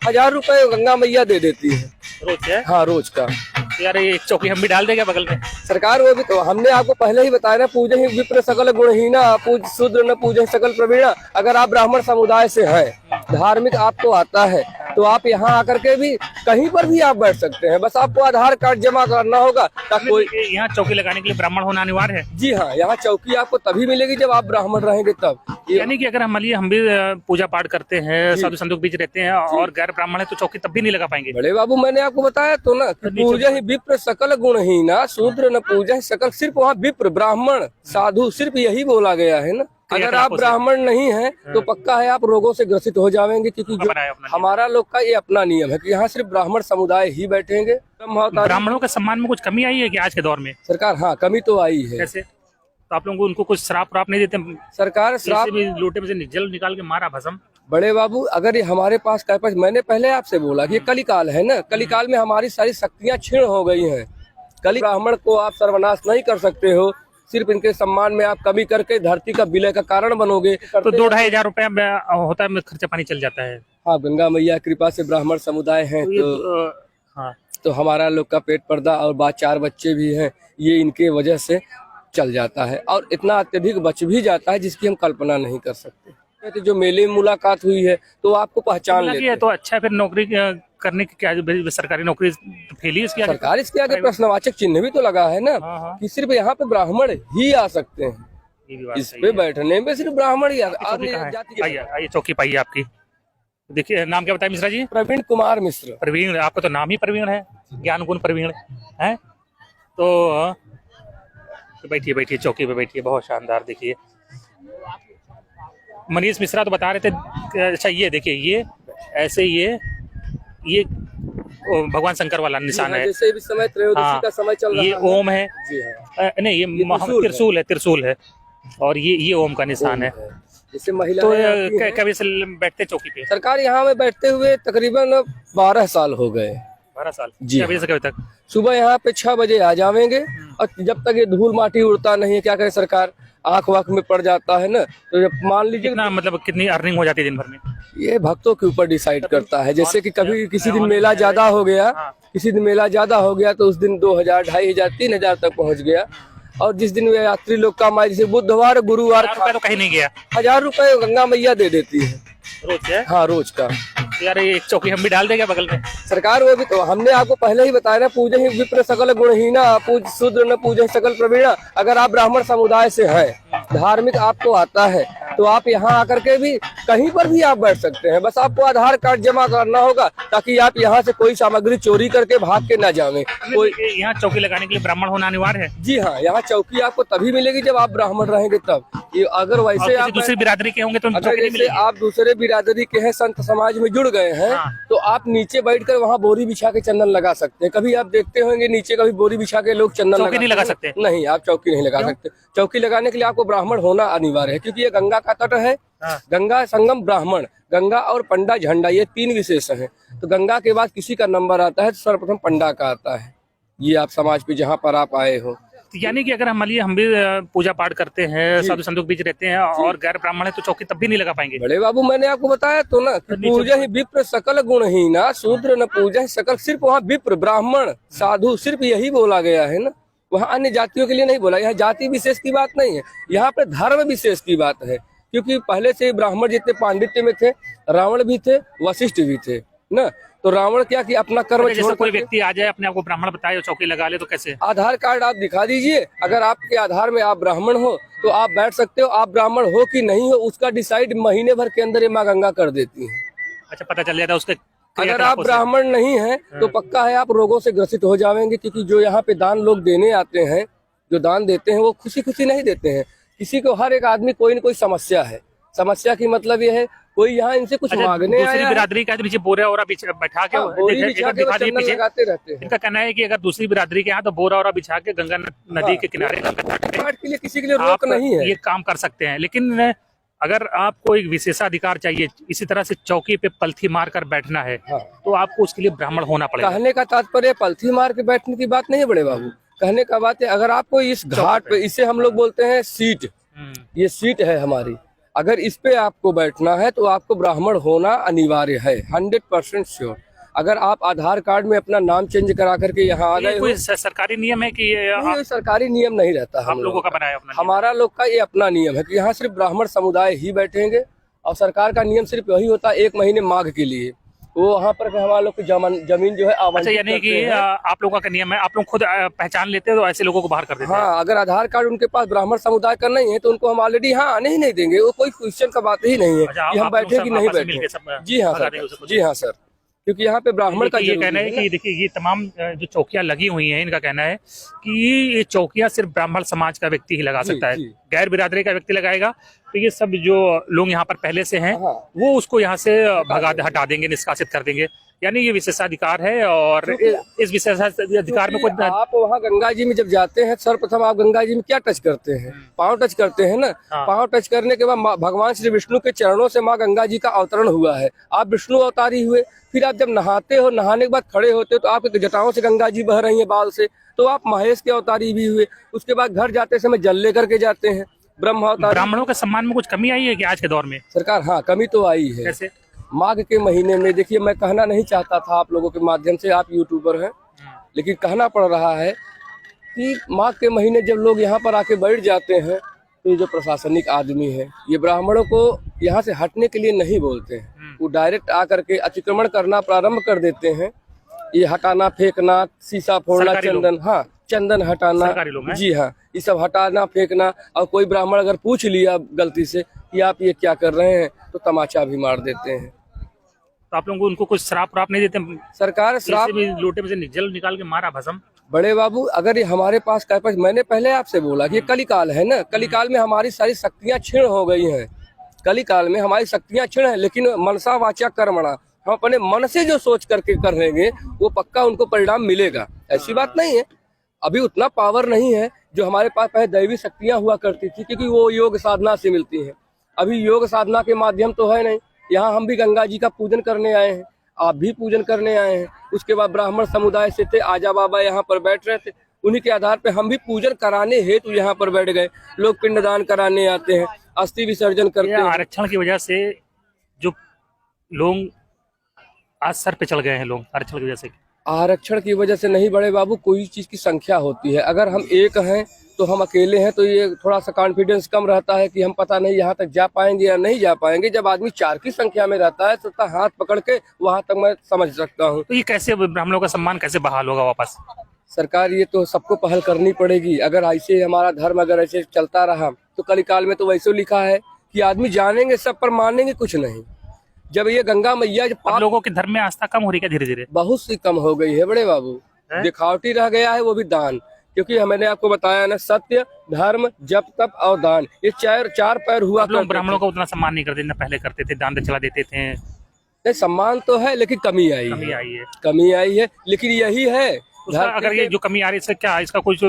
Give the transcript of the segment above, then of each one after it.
1000 रुपए गंगा मैया दे देती है रोज है। हाँ रोज का। यार ये एक चौकी हम भी डाल देंगे बगल में। सरकार वो भी तो हमने आपको पहले ही बताया ना, पूजे ही विप्र सकल गुणहीना पूज शूद्र न पूजे सकल प्रवीणा। अगर आप ब्राह्मण समुदाय से हैं, धार्मिक आपको आता है, तो आप यहाँ आकर के भी कहीं पर भी आप बैठ सकते हैं। बस आपको आधार कार्ड जमा करना होगा ताकि कोई। यहाँ चौकी लगाने के लिए ब्राह्मण होना अनिवार्य है। जी हाँ, यहाँ चौकी आपको तभी मिलेगी जब आप ब्राह्मण रहेंगे तब। यानी कि अगर हम भी पूजा पाठ करते हैं, साधु संतों के बीच रहते हैं और गैर ब्राह्मण है तो चौकी तब भी नहीं लगा पाएंगे। बड़े बाबू मैंने आपको बताया तो ना कि पूजा ही विप्र सकल गुणहीना शूद्र न पूजा ही सकल। सिर्फ वहाँ विप्र ब्राह्मण साधु सिर्फ यही बोला गया है ना। अगर आप ब्राह्मण नहीं हैं तो पक्का है आप रोगों से ग्रसित हो जाएंगे, क्योंकि जो हमारा लोग का ये अपना नियम है कि यहाँ सिर्फ ब्राह्मण समुदाय ही बैठेंगे। ब्राह्मणों के सम्मान में कुछ कमी आई है कि आज के दौर में? सरकार हाँ कमी तो आई है। कैसे? तो आप लोगों को उनको कुछ श्राप नहीं देते? सरकार श्राप भी लोटे में से जल निकाल के मारा भस्म। बड़े बाबू अगर ये हमारे पास मैंने पहले आपसे बोला कि ये कलिकाल है ना, कलिकाल में हमारी सारी शक्तियाँ क्षीण हो गई हैं। कली ब्राह्मण को आप सर्वनाश नहीं कर सकते हो, सिर्फ इनके सम्मान में आप कमी करके धरती का विलय का कारण बनोगे। तो 2-2,500 रुपया होता है, खर्चा पानी चल जाता है। हाँ गंगा मैया कृपा से ब्राह्मण समुदाय है तो हमारा लोग का पेट पर्दा और 4 बच्चे भी हैं, ये इनके वजह से चल जाता है और इतना अत्यधिक बच भी जाता है जिसकी हम कल्पना नहीं कर सकते। तो जो मेले में मुलाकात हुई है तो आपको पहचान लेते हैं। तो अच्छा फिर नौकरी करने की क्या सरकारी नौकरी फेली इसकी आगे? सरकार इसके आगे प्रश्नवाचक चिन्ह भी तो लगा है ना कि सिर्फ यहाँ पे ब्राह्मण ही आ सकते हैं। इस पे बैठने में सिर्फ ब्राह्मण ही आइए चौकी पाइए आपकी। देखिए नाम क्या बताया मिश्रा जी? प्रवीण कुमार मिश्र। प्रवीण, आपका तो नाम ही प्रवीण है, ज्ञान गुण प्रवीण है। तो बैठिए चौकी पे बैठिए, बहुत शानदार। देखिए मनीष मिश्रा तो बता रहे थे। अच्छा ये देखिए, ये ऐसे ये भगवान शंकर वाला निशान है। जैसे भी समय त्रयोदशी का समय चल रहा है, ये ओम है। जी हाँ। नहीं ये त्रिशूल है और ये ओम का निशान है। जैसे महिला तो कभी से बैठते चौकी पे? सरकार यहाँ में बैठते हुए तकरीबन 12 साल हो गए। 12 साल जी। क्या बजे से कब तक? सुबह यहाँ पे 6 बजे आ जाएंगे और जब तक ये धूल माटी उड़ता नहीं है, क्या करे सरकार, आंख वाख में पड़ जाता है ना, तो जब मान लीजिए कितना मतलब कितनी अर्निंग हो जाती है दिन भर में? ये भक्तों के ऊपर डिसाइड करता है। जैसे कि कभी किसी दिन मेला ज्यादा हो गया, तो उस दिन 2000, 2500, 3000 तक पहुँच गया। और जिस दिन वे यात्री लोग काम आए, जैसे बुधवार गुरुवार तो कहीं नहीं गया, 1000 रुपए गंगा मैया दे देती है रोज है। हाँ रोज का। यार ये एक चौकी हम भी डाल देंगे बगल में। सरकार वो भी तो हमने आपको पहले ही बताया ना, पूजे ही विप्र सकल गुणहीना पूज शूद्र न पूजे सकल प्रवीणा। अगर आप ब्राह्मण समुदाय से हैं, धार्मिक आपको आता है, तो आप यहाँ आकर के भी कहीं पर भी आप बैठ सकते हैं। बस आपको आधार कार्ड जमा करना होगा ताकि आप यहाँ से कोई सामग्री चोरी करके भाग के न जावे। कोई यहाँ चौकी लगाने के लिए ब्राह्मण होना अनिवार्य है। जी हाँ, यहाँ चौकी आपको तभी मिलेगी जब आप ब्राह्मण रहेंगे तब। ये अगर वैसे आप दूसरी बिरादरी के होंगे तो अगर जैसे आप दूसरे बिरादरी के हैं, संत समाज में जुड़ गए हैं, तो आप नीचे बैठकर वहाँ बोरी बिछा के चंदन लगा सकते हैं। कभी आप देखते होंगे नीचे कभी बोरी बिछा के लोग चंदन नहीं लगा सकते? नहीं, आप चौकी नहीं लगा सकते। चौकी लगाने के लिए आपको ब्राह्मण होना अनिवार्य है, क्योंकि ये गंगा का तट है। गंगा संगम ब्राह्मण, गंगा और पंडा झंडा, ये 3 विशेष हैं। तो गंगा के बाद किसी का नंबर आता है तो सर्वप्रथम पंडा का आता है। ये आप समाज पे जहाँ पर आप आए हो। यानी कि अगर हम भी पूजा पाठ करते हैं, साधु संतों के बीच रहते हैं और गैर ब्राह्मण है तो चौकी तब भी नहीं लगा पाएंगे। बड़े बाबू मैंने आपको बताया तो ना कि पूजा ही विप्र सकल गुणहीना शूद्र न पूजा ही सकल। सिर्फ वहाँ विप्र ब्राह्मण साधु सिर्फ यही बोला गया है ना, वहाँ अन्य जातियों के लिए नहीं बोला। यहाँ जाति विशेष की बात नहीं है, यहाँ पे धर्म विशेष की बात है। क्योंकि पहले से ब्राह्मण जितने पांडित्य में थे, रावण भी थे, वशिष्ठ भी थे ना। तो रावण क्या कि अपना कर्म छोड़, कोई व्यक्ति आ जाए अपने आप को ब्राह्मण बताए चौकी लगा ले तो कैसे? आधार कार्ड आप दिखा दीजिए, अगर आपके आधार में आप ब्राह्मण हो तो आप बैठ सकते हो। आप ब्राह्मण हो कि नहीं हो उसका डिसाइड महीने भर के अंदर ये माँ गंगा कर देती है। अच्छा, पता चल जाता है उसके। अगर आप ब्राह्मण नहीं है तो पक्का है आप रोगों से ग्रसित हो जाएंगे, क्योंकि जो यहाँ पे दान लोग देने आते हैं, जो दान देते हैं वो खुशी खुशी नहीं देते हैं। किसी को, हर एक आदमी कोई न कोई समस्या है। समस्या की मतलब ये है कोई यहाँ इनसे कुछ मांगने आया है। बिरादरी का पीछे बोरा और बैठा के लगाते रहते हैं। इनका कहना है कि अगर दूसरी बिरादरी के यहाँ तो बोरा और बिछा के गंगा नदी के किनारे के लिए किसी के लिए रोक नहीं है, ये काम कर सकते हैं। लेकिन अगर आपको एक विशेषाधिकार चाहिए, इसी तरह से चौकी पे पलथी मार कर बैठना है, तो आपको उसके लिए ब्राह्मण होना पड़ेगा। कहने का तात्पर्य पलथी मार के बैठने की बात नहीं है बड़े बाबू। कहने का बात है, अगर आपको इस घाट पे, इसे हम लोग बोलते हैं सीट, ये सीट है हमारी। अगर इस पे आपको बैठना है तो आपको ब्राह्मण होना अनिवार्य है, 100% श्योर। अगर आप आधार कार्ड में अपना नाम चेंज करा करके यहाँ आ ये गए हो, कोई सरकारी नियम है कि ये नहीं, ये सरकारी नियम नहीं रहता। आप लोगों का बनाया अपना नियम? हमारा लोग का ये अपना नियम है कि यहाँ सिर्फ ब्राह्मण समुदाय ही बैठेंगे, और सरकार का नियम सिर्फ वही होता है 1 महीने माघ के लिए, वो वहाँ पर हमारा लोग की जमीन जो है अच्छा, आवंटित यानी कि करते हैं। आप लोगों का नियम है, आप लोग खुद पहचान लेते हैं तो ऐसे लोगों को बाहर कर देते हैं? हाँ, अगर आधार कार्ड उनके पास ब्राह्मण समुदाय का नहीं है तो उनको हम ऑलरेडी यहाँ आने ही नहीं देंगे। वो कोई क्वेश्चन का बात ही नहीं है अच्छा, कि हम आप लोग बैठे सब कि नहीं आपस में मिलके बैठे। सब जी हाँ भगा सर, देंगे उसको? जी हाँ सर, क्योंकि यहाँ पे ब्राह्मण का ये जरूरी कहना है है ना। कि देखिए ये तमाम जो चौकियां लगी हुई हैं, इनका कहना है कि ये चौकियां सिर्फ ब्राह्मण समाज का व्यक्ति ही लगा जी, सकता है, जी। गैर बिरादरी का व्यक्ति लगाएगा तो ये सब जो लोग यहाँ पर पहले से हैं हाँ। वो उसको यहाँ से हटा देंगे, निष्कासित कर देंगे। यानी ये विशेषाधिकार है, और इस विशेषाधिकार में कुछ आप वहाँ गंगा जी में जब जाते हैं, सर्वप्रथम आप गंगा जी में क्या टच करते हैं? पाँव टच करते हैं ना। हाँ। पाँव टच करने के बाद भगवान श्री विष्णु के चरणों से माँ गंगा जी का अवतरण हुआ है। आप विष्णु अवतारी हुए। फिर आप जब नहाते हो, नहाने के बाद खड़े होते हो तो आपके जटाओं से गंगा जी बह रही है बाल से, तो आप महेश के अवतारी भी हुए। उसके बाद घर जाते समय जल लेकर के जाते हैं, ब्रह्म अवतारी। ब्राह्मणों के सम्मान में कुछ कमी आई है कि आज के दौर में? सरकार, हाँ, कमी तो आई है। कैसे? माघ के महीने में देखिए, मैं कहना नहीं चाहता था आप लोगों के माध्यम से, आप यूट्यूबर हैं, लेकिन कहना पड़ रहा है कि माघ के महीने जब लोग यहाँ पर आके बैठ जाते हैं तो ये जो प्रशासनिक आदमी है, ये ब्राह्मणों को यहाँ से हटने के लिए नहीं बोलते हैं। वो डायरेक्ट आकर के अतिक्रमण करना प्रारंभ कर देते हैं। ये हटाना, फेंकना, शीशा फोड़ना, चंदन, हाँ, चंदन हटाना, सरकारी लोग हैं? जी हाँ, ये सब हटाना, फेंकना। और कोई ब्राह्मण अगर पूछ लिया गलती से कि आप ये क्या कर रहे हैं, तो तमाचा भी मार देते हैं। तो आप लोगों को उनको कुछ श्राप व्राप नहीं देते? सरकार श्राप, भी लोटे में से जल निकाल के मारा भस्म? बड़े बाबू, अगर ये हमारे पास मैंने पहले आपसे बोला कि ये कलिकाल है ना, कलिकाल में हमारी सारी शक्तियां क्षीण हो गई हैं। कलिकाल में हमारी शक्तियां क्षीण है, लेकिन मनसा वाचा कर्मणा, हम अपने मन से जो सोच करके कर रहेंगे वो पक्का उनको परिणाम मिलेगा। ऐसी बात नहीं है, अभी उतना पावर नहीं है जो हमारे पास पहले दैवी शक्तियां हुआ करती थी, क्योंकि वो योग साधना से मिलती है। अभी योग साधना के माध्यम तो है नहीं। यहाँ हम भी गंगा जी का पूजन करने आए हैं, आप भी पूजन करने आए हैं। उसके बाद ब्राह्मण समुदाय से थे, आजा बाबा यहाँ पर बैठ रहे थे, उन्हीं के आधार पे हम भी पूजन कराने हेतु यहाँ पर बैठ गए। लोग पिंडदान कराने आते हैं, अस्थि विसर्जन करते हैं। आरक्षण की वजह से जो लोग आज सर पे चढ़ गए हैं, लोग आरक्षण की वजह से। आरक्षण की वजह से नहीं बड़े बाबू, कोई चीज की संख्या होती है। अगर हम एक हैं तो हम अकेले हैं तो ये थोड़ा सा कॉन्फिडेंस कम रहता है कि हम पता नहीं यहाँ तक जा पाएंगे या नहीं जा पाएंगे। जब आदमी 4 की संख्या में रहता है तो हाथ पकड़ के वहां तक मैं समझ सकता हूँ। तो ये कैसे ब्राह्मणों का सम्मान कैसे बहाल होगा वापस? सरकार, ये तो सबको पहल करनी पड़ेगी। अगर ऐसे हमारा धर्म अगर ऐसे चलता रहा तो कलिकाल में तो वैसे लिखा है कि आदमी जानेंगे सब पर मानेंगे कुछ नहीं। जब ये गंगा मैया लोगों के धर्म में आस्था कम हो रही है धीरे धीरे? बहुत सी कम हो गई है बड़े बाबू, दिखावटी रह गया है वो भी दान। क्योंकि मैंने आपको बताया ना, सत्य, धर्म, जप, तप और दान, ये चार पैर हुआ। लोग ब्राह्मणों का उतना सम्मान नहीं करते, ना पहले करते थे, दान दक्षिणा देते थे। नहीं, सम्मान तो है लेकिन कमी आई है, कमी आई है। लेकिन यही है, अगर ये जो कमी आ रही है इससे क्या, इसका कुछ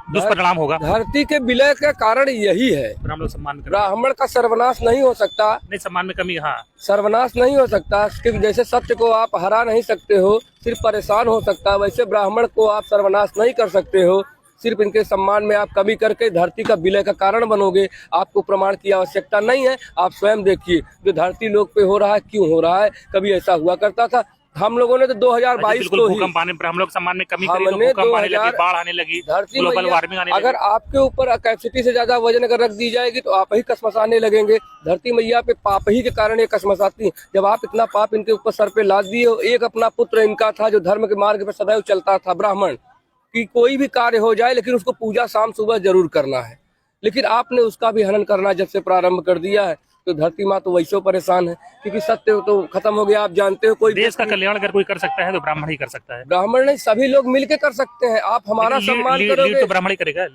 दुष्परिणाम होगा? धरती के विलय का कारण यही है। ब्राह्मण का सर्वनाश नहीं हो सकता। नहीं, सम्मान में कमी, हाँ, सर्वनाश नहीं हो सकता, क्योंकि जैसे सत्य को आप हरा नहीं सकते हो, सिर्फ परेशान हो सकता है, वैसे ब्राह्मण को आप सर्वनाश नहीं कर सकते हो। सिर्फ इनके सम्मान में आप कमी करके धरती का विलय का कारण बनोगे। आपको प्रमाण की आवश्यकता नहीं है, आप स्वयं देखिए जो धरती लोक पे हो रहा है, क्यों हो रहा है। कभी ऐसा हुआ करता था, हम लोगों ने तो 2022 को ही ब्राह्मणों के सम्मान में कमी करी, तो भूकंप आने लगी, बाढ़ आने लगी, ग्लोबल वार्मिंग आने लगी। अगर आपके ऊपर कैपेसिटी से ज्यादा वजन अगर रख दी जाएगी तो आप ही कसमसाने लगेंगे। धरती मैया पे पाप ही के कारण ये कसमसाती है। जब आप इतना पाप इनके ऊपर सर पे लाद दिए हो। एक अपना पुत्र इनका था जो धर्म के मार्ग पर सदैव चलता था, ब्राह्मण, कि कोई भी कार्य हो जाए लेकिन उसको पूजा शाम सुबह जरूर करना है। लेकिन आपने उसका भी हनन करना जब से प्रारंभ कर दिया है तो धरती माँ तो वैसे परेशान है, क्योंकि सत्य तो खत्म हो गया। आप जानते हो, कोई देश का कल्याण अगर कोई कर सकता है तो ब्राह्मण ही कर सकता है। ब्राह्मण नहीं, सभी लोग मिलके कर सकते हैं। आप हमारा सम्मान करोगे तो ब्राह्मण ही करेगा।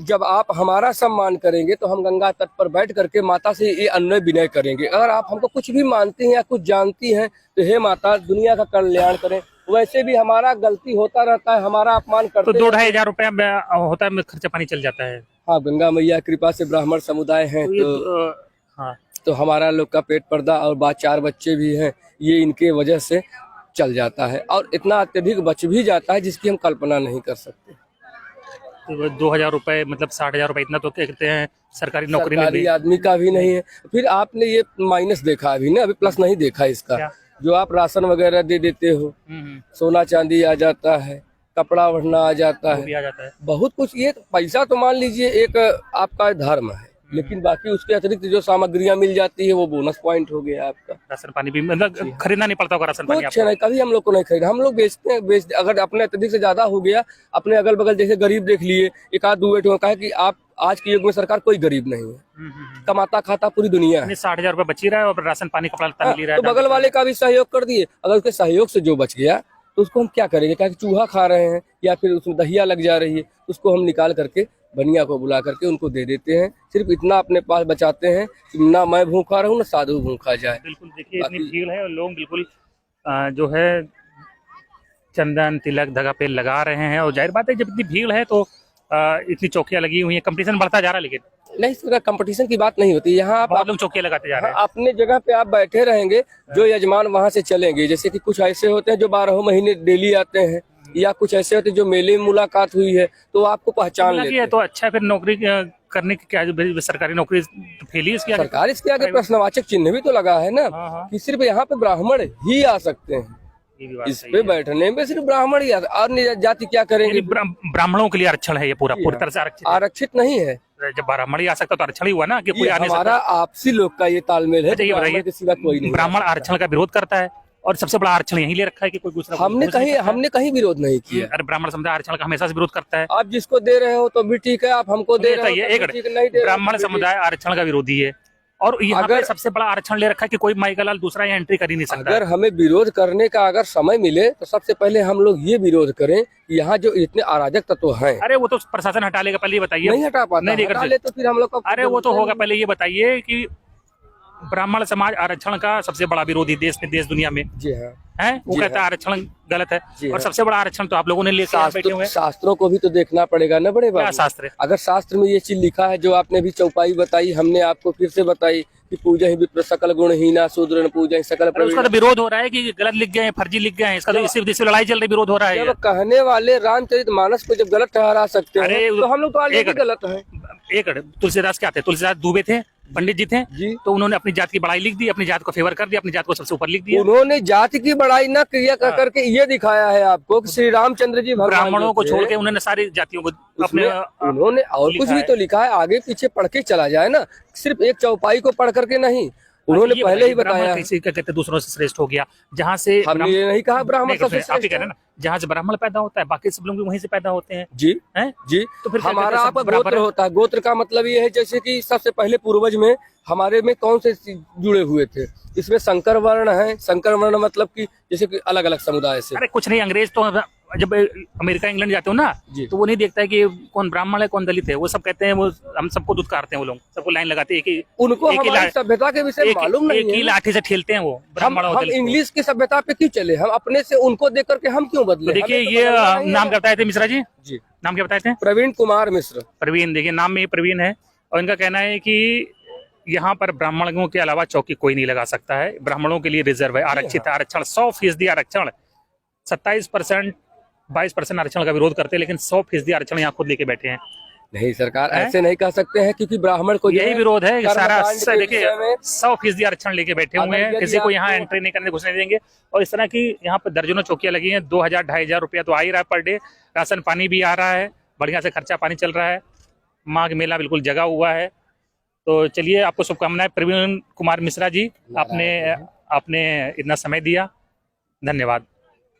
जब आप हमारा सम्मान करेंगे तो हम गंगा तट पर बैठ करके माता से ये अन्वय विनय करेंगे। अगर आप हमको कुछ भी मानती हैं या कुछ जानती हैं तो हे माता, दुनिया का कल्याण करें। वैसे भी हमारा गलती होता रहता है, हमारा अपमान करते तो 2-2.5 हजार रुपया होता है, खर्चा पानी चल जाता है। हाँ, गंगा मैया कृपा से ब्राह्मण समुदाय है तो हमारा लोग का पेट पर्दा और 4 बच्चे भी हैं, ये इनके वजह से चल जाता है। और इतना अत्यधिक बच भी जाता है जिसकी हम कल्पना नहीं कर सकते। तो 2,000 रुपए मतलब 60,000 रुपए, इतना तो क्या कहते हैं सरकारी नौकरी में सरकारी भी। आदमी का भी नहीं है। फिर आपने ये माइनस देखा अभी ना, अभी प्लस नहीं देखा इसका। क्या? जो आप राशन वगैरह दे देते हो, सोना चांदी आ जाता है, कपड़ा वढ़ना आ जाता वो भी है, आ जाता है। बहुत कुछ। ये पैसा तो मान लीजिए एक आपका धर्म है, लेकिन बाकी उसके अतिरिक्त जो सामग्रियां मिल जाती है वो बोनस पॉइंट हो गया आपका। राशन पानी भी मतलब खरीदना नहीं पड़ता होगा राशन पानी कुछ नहीं, कभी हम लोग को नहीं खरीदा। हम लोग बेचते हैं, अगर अपने अत्यधिक से ज्यादा हो गया, अपने अगल बगल जैसे गरीब देख लिए, एक आध दो बेटे कहा कि आप आज के युग में सरकार कोई गरीब नहीं है, कमाता खाता पूरी दुनिया है। 60,000 रुपए बची रहा है और राशन पानी कपड़ा लत्ता मिल ही रहा तो है। बगल वाले का भी सहयोग कर दिए। अगर उसके सहयोग से जो बच गया तो उसको हम क्या करेंगे? क्या चूहा खा रहे हैं या फिर उसमें दहिया लग जा रही है, उसको हम निकाल करके बनिया को बुला करके उनको दे देते हैं। सिर्फ इतना अपने पास बचाते हैं कि ना मैं भूखा रहूं ना साधु भूखा जाए। बिल्कुल, देखिए इतनी भीड़ है और लोग बिल्कुल जो है चंदन तिलक धागा पे लगा रहे हैं। और जाहिर बात है जब इतनी भीड़ है तो इतनी चौकियां लगी हुई है, कंपटीशन बढ़ता जा रहा है। लेकिन नहीं सर, कंपटीशन की बात नहीं होती यहाँ। आप बहुत लोग चौकियां लगाते जा रहे हैं। अपने जगह पे आप बैठे रहेंगे, जो यजमान वहां से चलेंगे। जैसे कि कुछ ऐसे होते हैं जो 12 महीने डेली आते हैं, या कुछ ऐसे होते हैं जो मेले में मुलाकात हुई है तो आपको पहचान लेते है हैं। तो अच्छा, फिर नौकरी करने की क्या सरकारी नौकरी तो फेल ही इसकी। सरकार इसके आगे प्रश्नवाचक चिन्ह भी तो लगा है ना, कि सिर्फ यहाँ पे ब्राह्मण ही आ सकते हैं। इस पे बैठने में सिर्फ ब्राह्मण ही और जाति क्या करेंगे? ब्राह्मणों के लिए आरक्षण है ये पूरी तरह से आरक्षित नहीं है। जब ब्राह्मण ही आ सकता तो आरक्षण ही हुआ ना कि कोई आने हमारा आपसी लोग का ये तालमेल है। ये बताइए, कोई नहीं ब्राह्मण आरक्षण का विरोध करता है और सबसे बड़ा आरक्षण यही ले रखा है कि कोई दूसरा। हमने कहीं विरोध नहीं किया। अरे ब्राह्मण समुदाय आरक्षण का हमेशा से विरोध करता है। आप जिसको दे रहे हो तो भी ठीक है, आप हमको दे रहे हो तो ठीक नहीं दे। ब्राह्मण समुदाय आरक्षण का विरोधी है और यहाँ पे सबसे बड़ा आरक्षण ले रखा है कि कोई माई का लाल दूसरा यहाँ एंट्री कर ही नहीं सकता। अगर हमें विरोध करने का अगर समय मिले तो सबसे पहले हम लोग ये विरोध करें कि यहाँ जो इतने अराजक तत्व हैं। अरे वो तो प्रशासन हटा लेगा, पहले ये बताइए। नहीं हटा पाता, नहीं हटा ले तो फिर हम लोग का। अरे वो तो होगा, पहले ये बताइए कि ब्राह्मण समाज आरक्षण का सबसे बड़ा विरोधी देश में, देश दुनिया में। जी हाँ है, वो कहता है आरक्षण गलत है और सबसे बड़ा आरक्षण तो आप लोगों ने लेकर बैठे हुए हैं। शास्त्रों को भी तो देखना पड़ेगा ना बड़े बाबू। शास्त्र, अगर शास्त्र में ये चीज लिखा है जो आपने भी चौपाई बताई, हमने आपको फिर से बताई कि पूजा ही विप्र सकल गुणहीना शूद्र न पूजा ही सकल प्रवीण। उसका तो विरोध हो रहा है कि गलत लिख गए हैं, फर्जी लिख गए हैं। इसका तो इसी लड़ाई चल रही, विरोध हो रहा है। जब कहने वाले रामचरितमानस को जब गलत ठहरा सकते हैं तो हम लोग तो ऑलरेडी गलत हैं। एक तुलसीदास क्या थे? तुलसीदास दुबे थे, पंडित जी थे जी, तो उन्होंने अपनी जात की बड़ाई लिख दी, अपनी जात को फेवर कर दिया, अपनी जात को सबसे ऊपर लिख दिया। उन्होंने जाति की बड़ाई न क्रिया करके ये दिखाया है आपको कि श्री रामचंद्र जी ब्राह्मणों को छोड़ के उन्होंने सारी जातियों को अपने उन्होंने और कुछ भी तो लिखा है, आगे पीछे पढ़ के चला जाए ना, सिर्फ एक चौपाई को पढ़ करके नहीं। उन्होंने पहले ही बताया किसी का कहते दूसरों से श्रेष्ठ हो गया। जहाँ से हमने ये नहीं कहा ब्राह्मण सबसे आप ही कह रहे हैं ना, जहाँ से ब्राह्मण पैदा होता है बाकी सब लोग भी वहीं से पैदा होते हैं। जी हैं जी। तो फिर हमारा आपका गोत्र होता है। गोत्र का मतलब ये है जैसे कि सबसे पहले पूर्वज में हमारे में कौन से जुड़े हुए थे? इसमें संकर वर्ण है। संकर वर्ण मतलब कि जैसे कि अलग अलग समुदाय से। अरे कुछ नहीं, अंग्रेज तो जब अमेरिका इंग्लैंड जाते हो ना तो वो नहीं देखता है कि कौन ब्राह्मण है कौन दलित है। वो सब कहते हैं, वो हम सबको दुत्कारते हैं। वो लोग सबको लाइन लगाते हैं, उनको हमारी सभ्यता के विषय मालूम नहीं है। एक ही लाठी से ठेलते हैं वो ब्राह्मण। हम इंग्लिश की सभ्यता पे क्यों चले? हम अपने से उनको देख करके हम क्यों बदले? देखिए ये नाम क्या बताए थे मिश्रा जी? जी नाम क्या बताए थे? प्रवीण कुमार मिश्र। प्रवीण, देखिए नाम में प्रवीण है। और इनका कहना है कि यहाँ पर ब्राह्मणों के अलावा चौकी कोई नहीं लगा सकता है। ब्राह्मणों के लिए रिजर्व है, आरक्षित आरक्षण 100% आरक्षण। 27% 22% आरक्षण का विरोध करते हैं, लेकिन 100% आरक्षण यहाँ खुद लेके बैठे हैं। नहीं सरकार ऐसे नहीं कह सकते हैं, क्योंकि ब्राह्मण को यही विरोध है सारा। देखिए 100% आरक्षण लेके बैठे हुए हैं, किसी को यहाँ एंट्री नहीं करने घुसने देंगे। और इस तरह की यहाँ पर दर्जनों चौकियां लगी हैं। 2,000-2,500 रुपया तो आ ही रहा है पर डे। राशन पानी भी आ रहा है, बढ़िया से खर्चा पानी चल रहा है। माघ मेला बिल्कुल जगा हुआ है। तो चलिए, आपको शुभकामनाएं। प्रवीण कुमार मिश्रा जी, आपने इतना समय दिया, धन्यवाद।